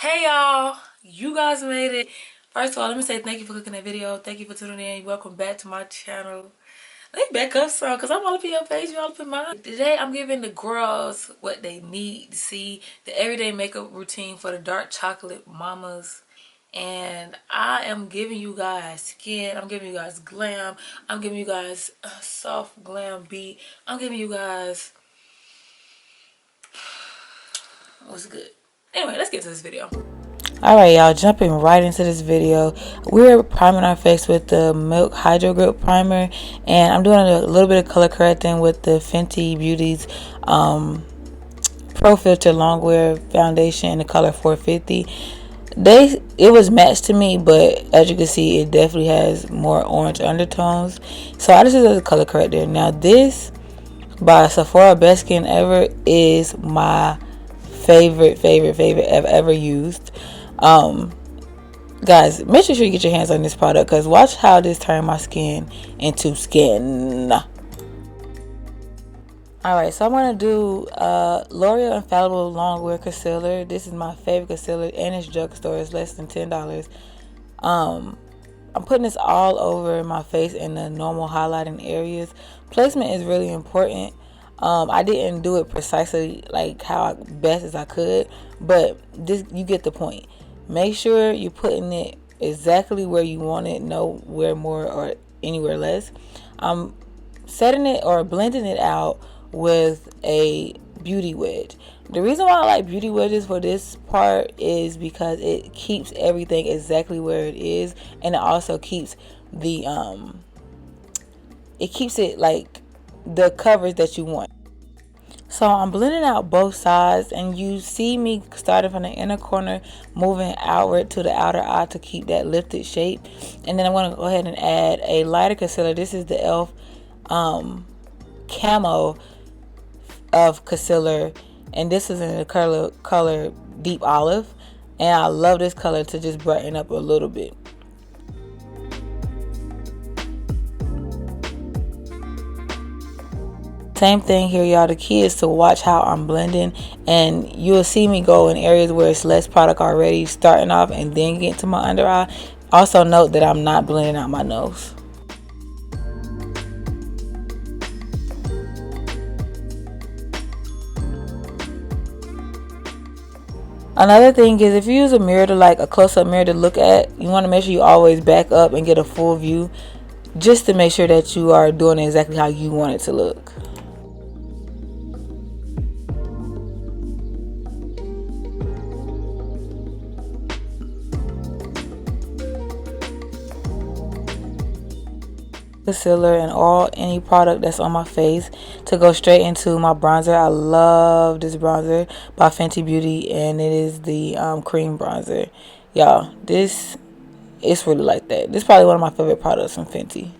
Hey y'all, you guys made it. First of all, let me say thank you for clicking that video. Thank you for tuning in. Welcome back to my channel. Let me back up some because I'm all up in your page, you all up in mine. Today I'm giving the girls what they need to see, the everyday makeup routine for the dark chocolate mamas. And I am giving you guys skin, I'm giving you guys glam, I'm giving you guys soft glam beat, I'm giving you guys what's good. Anyway, let's get to this video. Alright y'all, jumping right into this video. We're priming our face with the Milk Hydro Grip Primer, and I'm doing a little bit of color correcting with the Fenty Beauty's Pro Filter Longwear Foundation in the color 450. It was matched to me, but as you can see, it definitely has more orange undertones. So I just use it as a color corrector. Now this by Sephora Best Skin Ever is my favorite I've ever used. Guys, make sure you get your hands on this product because watch how this turned my skin into skin. Alright, so I'm going to do L'Oreal Infallible Longwear Concealer. This is my favorite concealer, and it's drugstore. It's less than $10. I'm putting this all over my face in the normal highlighting areas. Placement is really important. I didn't do it precisely like how best as I could, but you get the point. Make sure you're putting it exactly where you want it, nowhere more or anywhere less. I'm setting it or blending it out with a beauty wedge. The reason why I like beauty wedges for this part is because it keeps everything exactly where it is, and it also keeps the it like the coverage that you want. So I'm blending out both sides, and you see me starting from the inner corner moving outward to the outer eye to keep that lifted shape. And then I'm going to go ahead and add a lighter concealer. This is the e.l.f. Camo of concealer, and this is in the color Deep Olive, and I love this color to just brighten up a little bit. Same thing here, y'all. The key is to watch how I'm blending, and you'll see me go in areas where it's less product already starting off and then get to my under eye. Also note that I'm not blending out my nose. Another thing is, if you use a mirror to like a close-up mirror to look at, you want to make sure you always back up and get a full view just to make sure that you are doing exactly how you want it to look. Concealer and any product that's on my face to go straight into my bronzer. I love this bronzer by Fenty Beauty, and it is the cream bronzer. Y'all, it's really like that. This is probably one of my favorite products from Fenty.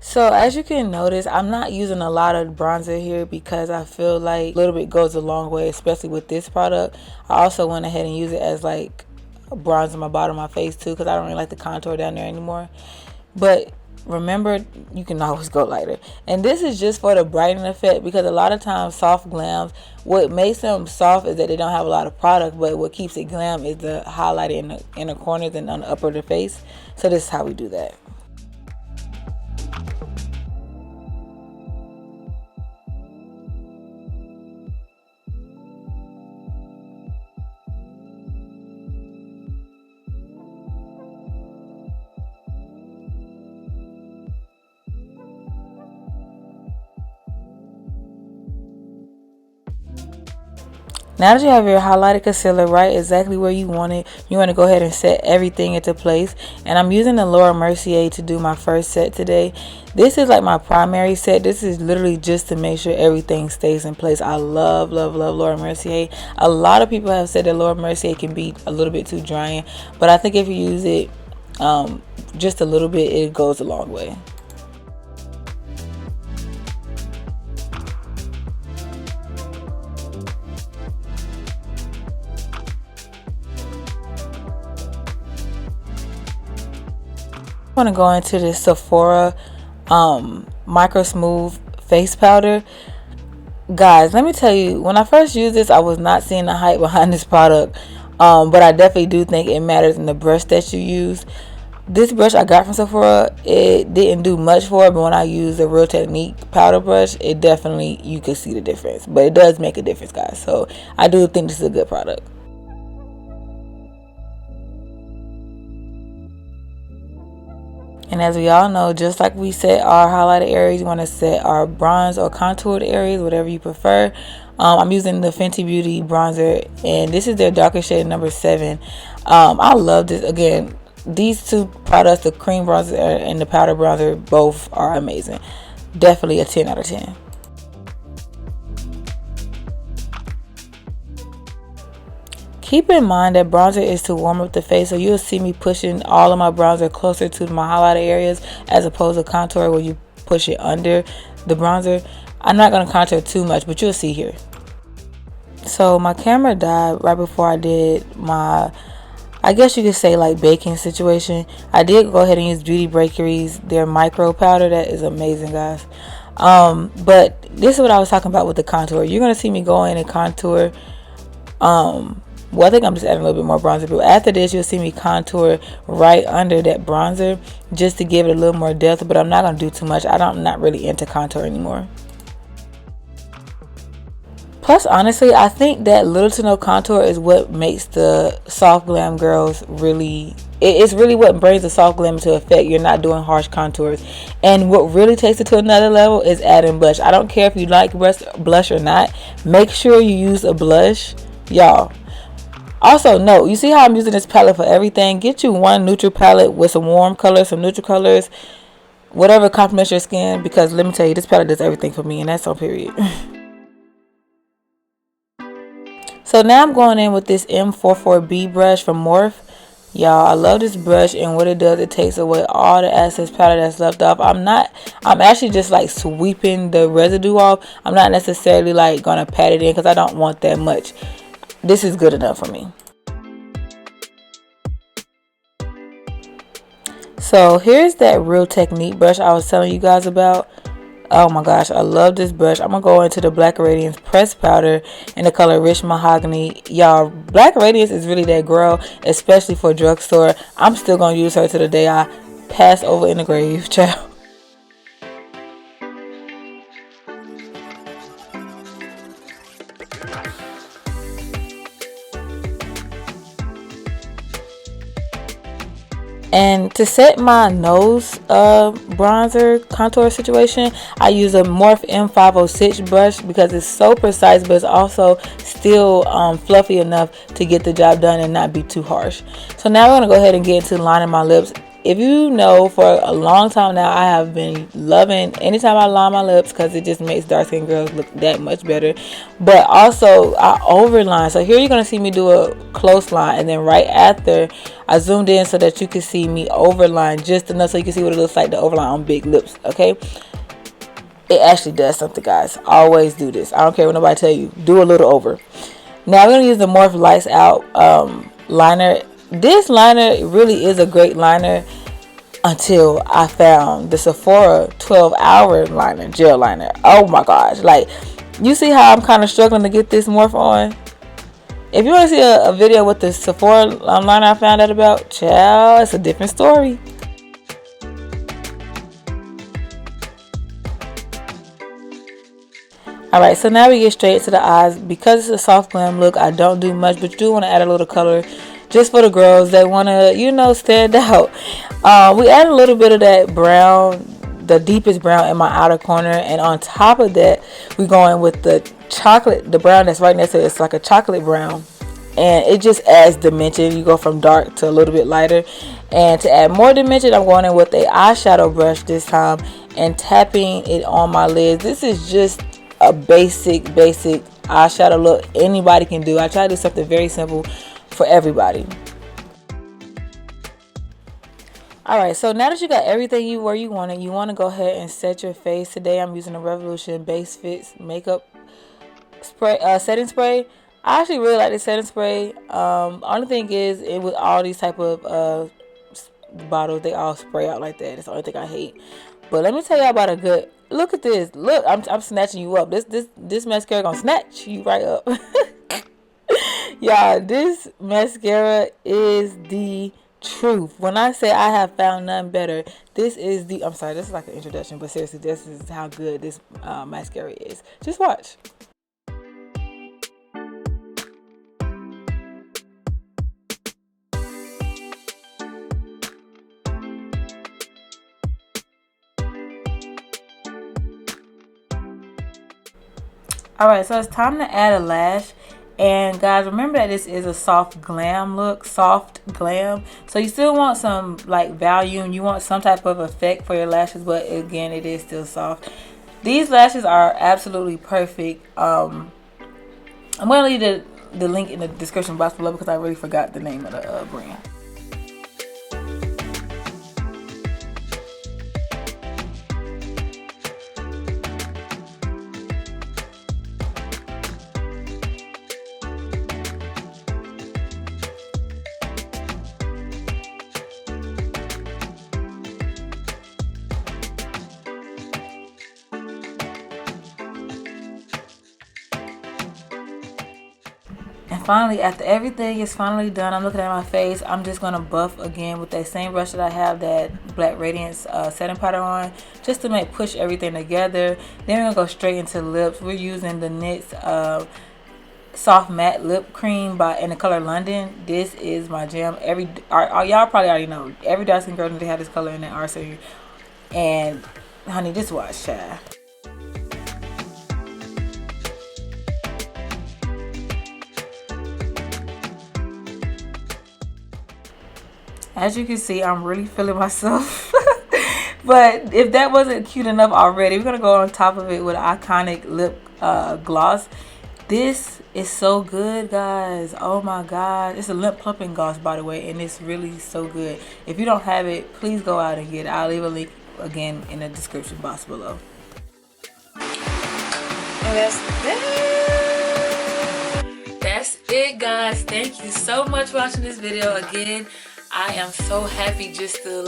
So as you can notice, I'm not using a lot of bronzer here because I feel like a little bit goes a long way, especially with this product. I also went ahead and used it as like a bronzer on my bottom of my face too, because I don't really like the contour down there anymore. But remember, you can always go lighter. And this is just for the brightening effect, because a lot of times soft glams, what makes them soft is that they don't have a lot of product, but what keeps it glam is the highlighter in the inner corners and on the upper of the face. So this is how we do that. Now that you have your highlighted concealer right exactly where you want it, you want to go ahead and set everything into place. And I'm using the Mercier to do my first set today. This is like my primary set. This is literally just to make sure everything stays in place. I love Mercier. A lot of people have said that Mercier can be a little bit too drying, but I think if you use it just a little bit, it goes a long way. I'm going to go into this Sephora Micro Smooth Face Powder. Guys, let me tell you, when I first used this, I was not seeing the hype behind this product. But I definitely do think it matters in the brush that you use. This brush I got from Sephora, it didn't do much for it, but when I used the Real Technique powder brush, it definitely, you could see the difference. But it does make a difference, guys. So I do think this is a good product. And as we all know, just like we set our highlighted areas, you want to set our bronze or contoured areas, whatever you prefer. I'm using the Fenty Beauty bronzer, and this is their darker shade number 7. I love this. Again, these two products, the cream bronzer and the powder bronzer, both are amazing. Definitely a 10 out of 10. Keep in mind that bronzer is to warm up the face, so you'll see me pushing all of my bronzer closer to my highlighted areas as opposed to contour where you push it under the bronzer. I'm not going to contour too much, but you'll see here. So my camera died right before I did my, I guess you could say, like, baking situation. I did go ahead and use Beauty Bakery's their micro powder. That is amazing, guys. But this is what I was talking about with the contour. You're going to see me go in and contour. Well, I think I'm just adding a little bit more bronzer, but after this, you'll see me contour right under that bronzer just to give it a little more depth, but I'm not going to do too much. I'm not really into contour anymore. Plus, honestly, I think that little to no contour is what makes the soft glam girls really, it's really what brings the soft glam into effect. You're not doing harsh contours. And what really takes it to another level is adding blush. I don't care if you like blush or not. Make sure you use a blush, y'all. Also, note, you see how I'm using this palette for everything? Get you one neutral palette with some warm colors, some neutral colors, whatever complements your skin, because let me tell you, this palette does everything for me, and that's on period. So now I'm going in with this M44B brush from Morphe. Y'all, I love this brush, and what it does, it takes away all the excess powder that's left off. I'm actually just like sweeping the residue off. I'm not necessarily like gonna pat it in because I don't want that much. This is good enough for me. So here's that Real Technique brush I was telling you guys about. Oh my gosh, I love this brush. I'm gonna go into the Black Radiance pressed powder in the color Rich Mahogany. Y'all, Black Radiance is really that girl, especially for drugstore. I'm still gonna use her to the day I pass over in the grave, child. And to set my nose bronzer contour situation, I use a Morphe M506 brush because it's so precise, but it's also still fluffy enough to get the job done and not be too harsh. So now I'm going to go ahead and get into lining my lips. If you know, for a long time now, I have been loving anytime I line my lips because it just makes dark skinned girls look that much better. But also, I overline. So here you're going to see me do a close line, and then right after, I zoomed in so that you can see me overline just enough so you can see what it looks like to overline on big lips, okay? It actually does something, guys. Always do this. I don't care what nobody tell you. Do a little over. Now I'm going to use the Morphe Lights Out liner. This liner really is a great liner until I found the Sephora 12-hour liner, gel liner. Oh my gosh. Like, you see how I'm kind of struggling to get this Morphe on? If you want to see a video with the Sephora liner I found out about, child, it's a different story. Alright, so now we get straight to the eyes. Because it's a soft glam look, I don't do much, but you do want to add a little color just for the girls that want to, you know, stand out. We add a little bit of that brown, the deepest brown in my outer corner, and on top of that, we're going with the chocolate, the brown that's right next to it. It's like a chocolate brown, and it just adds dimension. You go from dark to a little bit lighter, and to add more dimension, I'm going in with a eyeshadow brush this time and tapping it on my lids. This is just a basic eyeshadow look anybody can do. I try to do something very simple for everybody. Alright, so now that you got everything where you want it, you want to go ahead and set your face. Today I'm using a Revolution Base Fix makeup spray, setting spray. I actually really like this setting spray. Only thing is, with all these type of bottles, they all spray out like that. That's the only thing I hate. But let me tell y'all about a good, look at this. Look, I'm snatching you up. This mascara gonna snatch you right up. Y'all, this mascara is the truth. When I say I have found none better, this is the, I'm sorry, this is like an introduction, but seriously, this is how good this mascara is. Just watch. Alright, so it's time to add a lash. And guys, remember that this is a soft glam look. Soft glam. So you still want some like volume. You want some type of effect for your lashes. But again, it is still soft. These lashes are absolutely perfect. I'm going to leave the link in the description box below because I really forgot the name of the brand. And finally, after everything is finally done, I'm looking at my face. I'm just going to buff again with that same brush that I have that Black Radiance setting powder on, just to push everything together. Then we're going to go straight into lips. We're using the NYX Soft Matte Lip Cream in the color London. This is my jam. Y'all probably already know. Every dark skin girl knows they have this color in their arsenal. And honey, just watch, child. As you can see, I'm really feeling myself. But if that wasn't cute enough already, we're going to go on top of it with an iconic lip gloss. This is so good, guys. Oh my god. It's a lip plumping gloss, by the way, and it's really so good. If you don't have it, please go out and get it. I'll leave a link again in the description box below. And that's it, guys. Thank you so much for watching this video again. I am so happy just to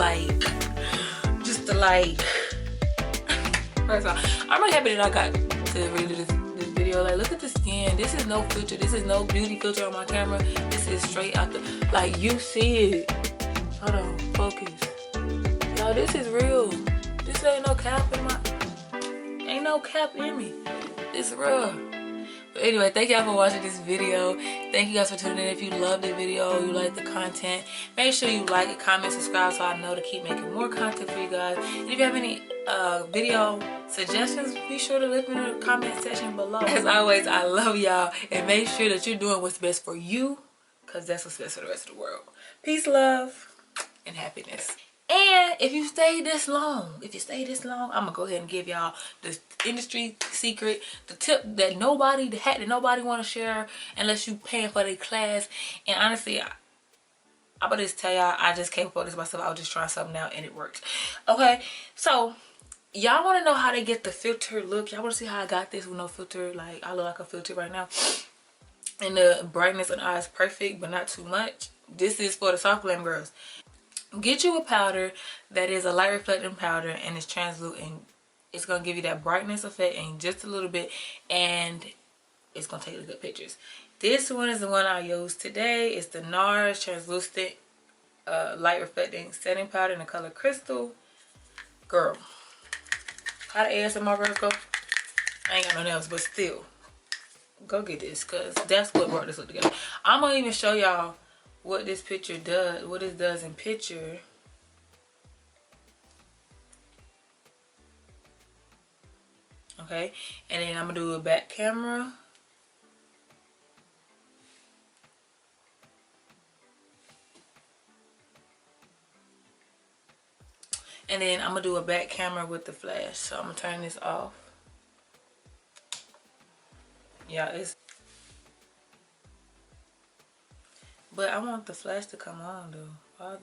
first of all, I'm really happy that I got to really do this video. Like, look at the skin. This is no filter. This is no beauty filter on my camera. This is straight out the, like, you see it. Hold on, focus. Y'all, this is real. This ain't no cap in me. It's real. But anyway, thank y'all for watching this video. Thank you guys for tuning in. If you love the video, you like the content, make sure you like it, comment, subscribe so I know to keep making more content for you guys. And if you have any video suggestions, be sure to leave me in the comment section below. As always, I love y'all, and make sure that you're doing what's best for you, because that's what's best for the rest of the world. Peace, love, and happiness. And if you stay this long, I'm gonna go ahead and give y'all the industry secret, the tip that the hack that nobody want to share unless you paying for the class. And honestly, I'm gonna just tell y'all, I just came up with this myself. I was just trying something out and it worked. Okay, so y'all want to know how to get the filter look? Y'all want to see how I got this with no filter? Like, I look like a filter right now, and the brightness on the eye is perfect, but not too much. This is for the soft glam girls. Get you a powder that is a light reflecting powder and it's translucent. It's going to give you that brightness effect in just a little bit, and it's going to take the good pictures. This one is the one I used today. It's the NARS translucent light reflecting setting powder in the color Crystal. Girl, how the ASMR girls go? I ain't got no nails, but still, go get this, because that's what brought this look together. I'm going to even show y'all what this picture does, what it does in picture. Okay, and then I'm gonna do a back camera. And then I'm gonna do a back camera with the flash. So I'm gonna turn this off. Yeah, it's, but I want the flash to come on though.